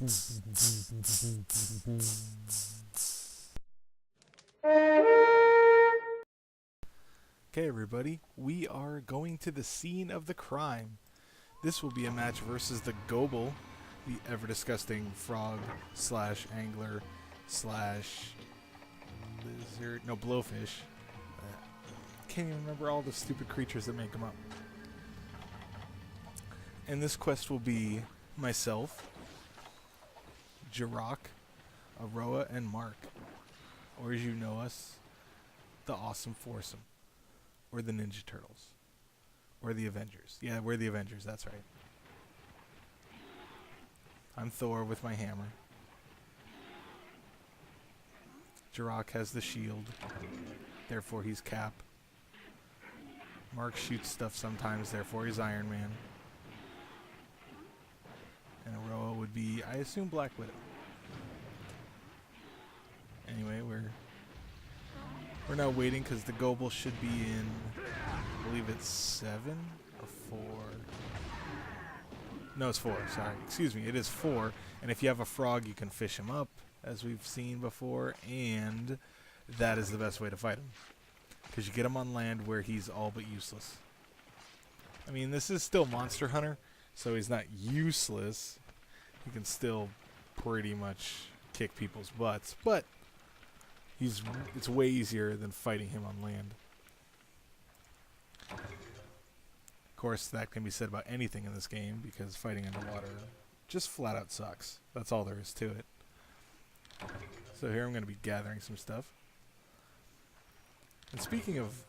Okay, everybody, we are going to the scene of the crime. This will be a match versus the Gobul, the ever-disgusting frog slash angler slash lizard, no, blowfish. Can't even remember all the stupid creatures that make them up. And this quest will be myself, Jirok, Aroa, and Mark. Or as you know us, the Awesome Foursome. Or the Ninja Turtles. Or the Avengers. Yeah, we're the Avengers, that's right. I'm Thor with my hammer. Jirok has the shield. Therefore he's Cap. Mark shoots stuff sometimes, therefore he's Iron Man. And Aroa would be, I assume, Black Widow. Anyway, we're now waiting because the Gobul should be in, I believe it's 7 or 4. No, it's 4, sorry. Excuse me, it is 4. And if you have a frog, you can fish him up, as we've seen before, and that is the best way to fight him. Because you get him on land where he's all but useless. I mean, this is still Monster Hunter, so he's not useless. He can still pretty much kick people's butts, but it's way easier than fighting him on land. Of course, that can be said about anything in this game, because fighting underwater just flat out sucks. That's all there is to it. So here I'm going to be gathering some stuff. And speaking of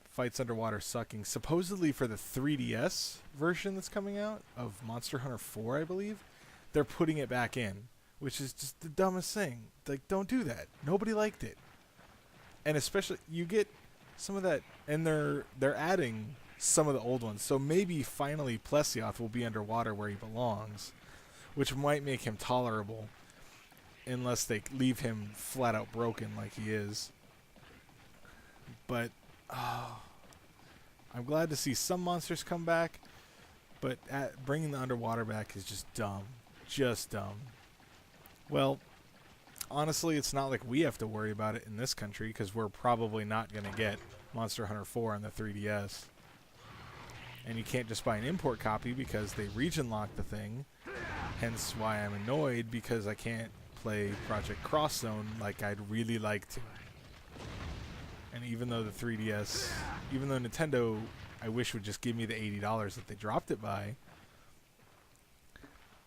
fights underwater sucking, supposedly for the 3DS version that's coming out of Monster Hunter 4, I believe, they're putting it back in, which is just the dumbest thing. Like, don't do that. Nobody liked it. And especially, you get some of that, and they're adding some of the old ones. So maybe finally Plesioth will be underwater where he belongs, which might make him tolerable, unless they leave him flat out broken like he is. But I'm glad to see some monsters come back, but bringing the underwater back is just dumb. Just dumb. Well, honestly, it's not like we have to worry about it in this country, because we're probably not going to get Monster Hunter 4 on the 3DS. And you can't just buy an import copy because they region lock the thing, hence why I'm annoyed because I can't play Project Cross Zone like I'd really like to. And even though the 3DS, even though Nintendo, I wish would just give me the $80 that they dropped it by,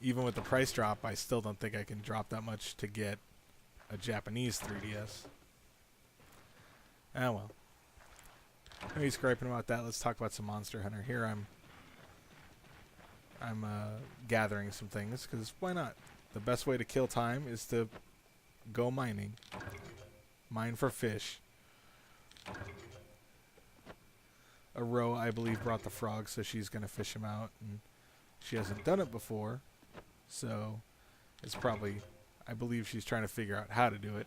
even with the price drop, I still don't think I can drop that much to get a Japanese 3DS. Ah, well. Anyways, griping about that, let's talk about some Monster Hunter. Here I'm gathering some things, because why not? The best way to kill time is to go mining. Mine for fish. Aroa, I believe, brought the frog, so she's going to fish him out. And she hasn't done it before, so it's probably, I believe she's trying to figure out how to do it.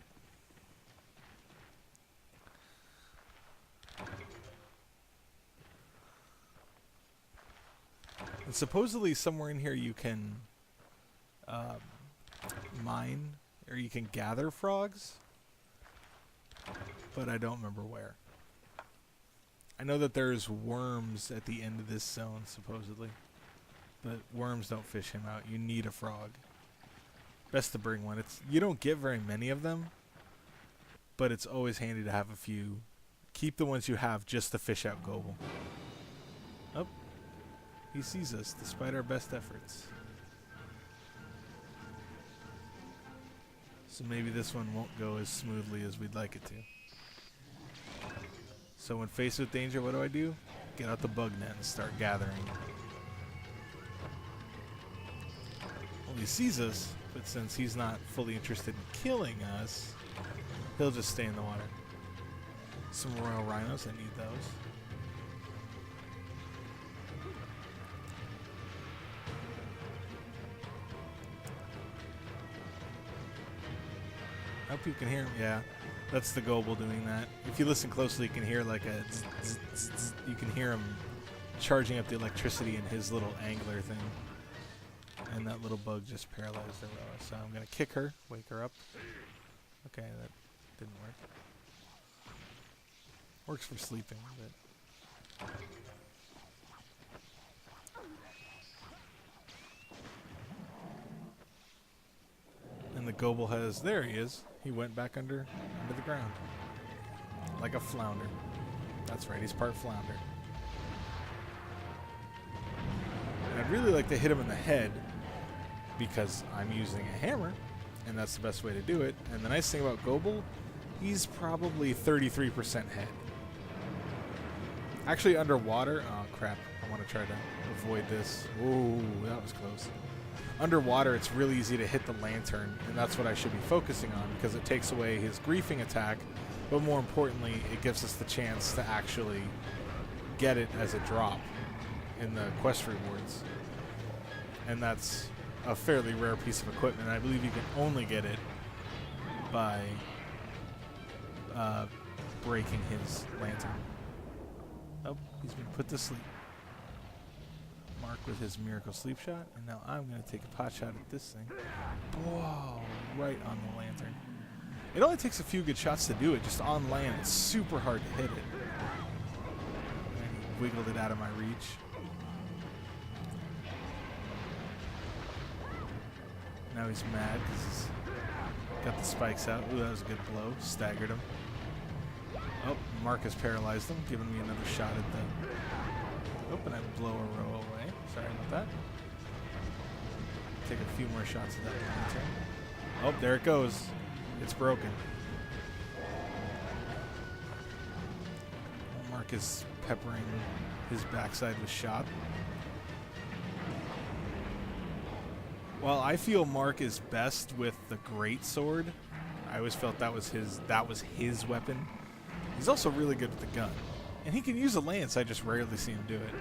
And supposedly somewhere in here you can mine, or you can gather frogs, but I don't remember where. I know that there's worms at the end of this zone, supposedly, but worms don't fish him out. You need a frog. Best to bring one. You don't get very many of them, but it's always handy to have a few. Keep the ones you have just to fish out Gobul. Oh, he sees us despite our best efforts. So maybe this one won't go as smoothly as we'd like it to. So when faced with danger, what do? Get out the bug net and start gathering. Well, he sees us, but since he's not fully interested in killing us, he'll just stay in the water. Some royal rhinos, I need those. I hope you can hear him. Yeah, that's the Gobul doing that. If you listen closely, you can hear like a zzz, zzz, zzz, zzz. You can hear him charging up the electricity in his little angler thing. And that little bug just paralyzed Aurora. So I'm going to kick her, wake her up. Okay, that didn't work. Works for sleeping, but... And the Gobul has... There he is. He went back under the ground. Like a flounder. That's right, he's part flounder. And I'd really like to hit him in the head because I'm using a hammer, and that's the best way to do it. And the nice thing about Gobul, he's probably 33% head. Actually, underwater... Oh, crap. I want to try to avoid this. Ooh, that was close. Underwater, it's really easy to hit the lantern, and that's what I should be focusing on because it takes away his griefing attack, but more importantly, it gives us the chance to actually get it as a drop in the quest rewards. And that's a fairly rare piece of equipment. I believe you can only get it by breaking his lantern. Oh, he's been put to sleep. Mark with his miracle sleep shot, and now I'm going to take a pot shot at this thing. Whoa, right on the lantern. It only takes a few good shots to do it. Just on land, it's super hard to hit it. And he wiggled it out of my reach. Now he's mad because he's got the spikes out. Ooh, that was a good blow. Staggered him. Oh, Marcus paralyzed him, giving me another shot at the... Oh, and I blow a row away. Sorry about that. Take a few more shots at that lantern. Oh, there it goes. It's broken. Mark is peppering his backside with shot. While I feel Mark is best with the great sword, I always felt that was his weapon. He's also really good with the gun. And he can use a lance, I just rarely see him do it.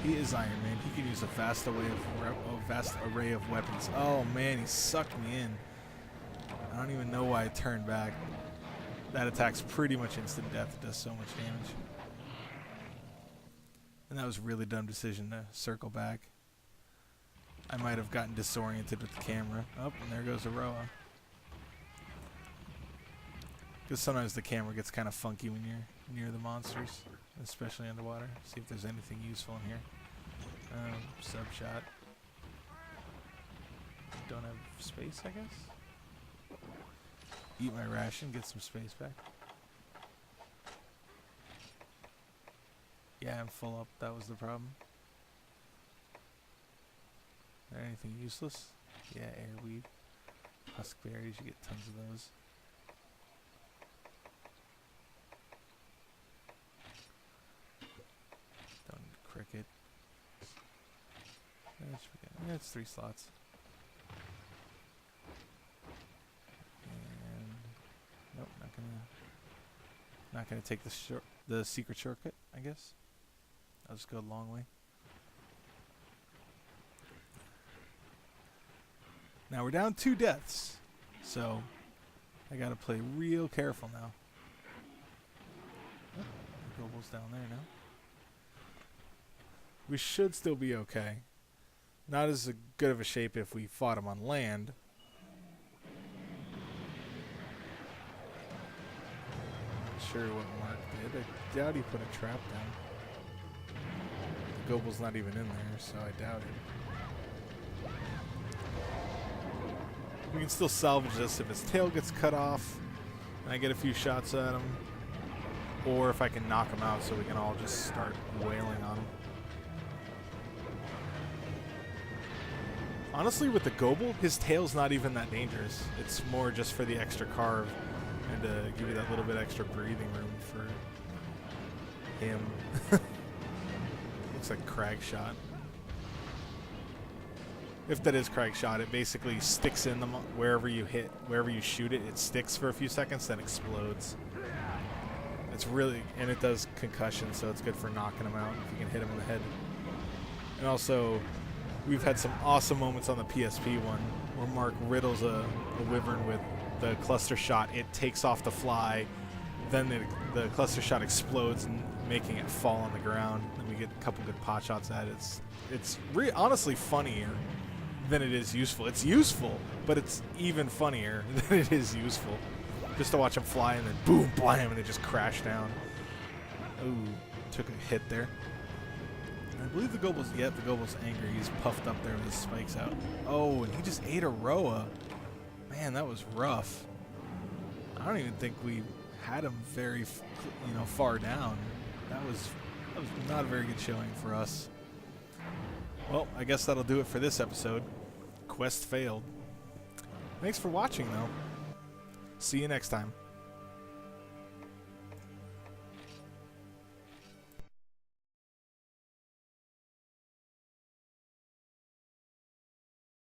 He is Iron Man. He can use a vast array of weapons. Oh man, he sucked me in. I don't even know why I turned back. That attack's pretty much instant death. It does so much damage. And that was a really dumb decision to circle back. I might have gotten disoriented with the camera. Oh, and there goes Aroa. Because sometimes the camera gets kind of funky when you're near the monsters, especially underwater. See if there's anything useful in here. Sub shot. Don't have space, I guess. Eat my ration, get some space back. Yeah, I'm full up. That was the problem. Is there anything useless? Yeah, airweed. Husk berries, you get tons of those. Don't need a cricket. Yeah, it's 3 slots. And nope, not gonna take the secret shortcut, I guess. I'll just go a long way. Now we're down 2 deaths, so I gotta play real careful now. Oh, the Gobul's down there now. We should still be okay. Not as good of a shape if we fought him on land. Not sure what Mark did. I doubt he put a trap down. The Gobul's not even in there, so I doubt it. We can still salvage this if his tail gets cut off and I get a few shots at him. Or if I can knock him out so we can all just start wailing on him. Honestly, with the Gobul, his tail's not even that dangerous. It's more just for the extra carve and to give you that little bit extra breathing room for him. Looks like Crag shot. If that is Crag shot, it basically sticks in them wherever you shoot it. It sticks for a few seconds, then explodes. It's really, and it does concussion, so it's good for knocking them out if you can hit him in the head. And also, we've had some awesome moments on the PSP one where Mark riddles a wyvern with the cluster shot. It takes off the fly, then the cluster shot explodes and making it fall on the ground. Then we get a couple good pot shots at it. It's honestly funnier than it is useful. It's useful, but it's even funnier than it is useful. Just to watch them fly and then boom, blam, and they just crash down. Ooh, took a hit there. I believe the Gobul's, the Gobul's angry. He's puffed up there with his spikes out. Oh, and he just ate a Roa. Man, that was rough. I don't even think we had him very, far down. That was not a very good showing for us. Well, I guess that'll do it for this episode. Quest failed. Thanks for watching, though. See you next time.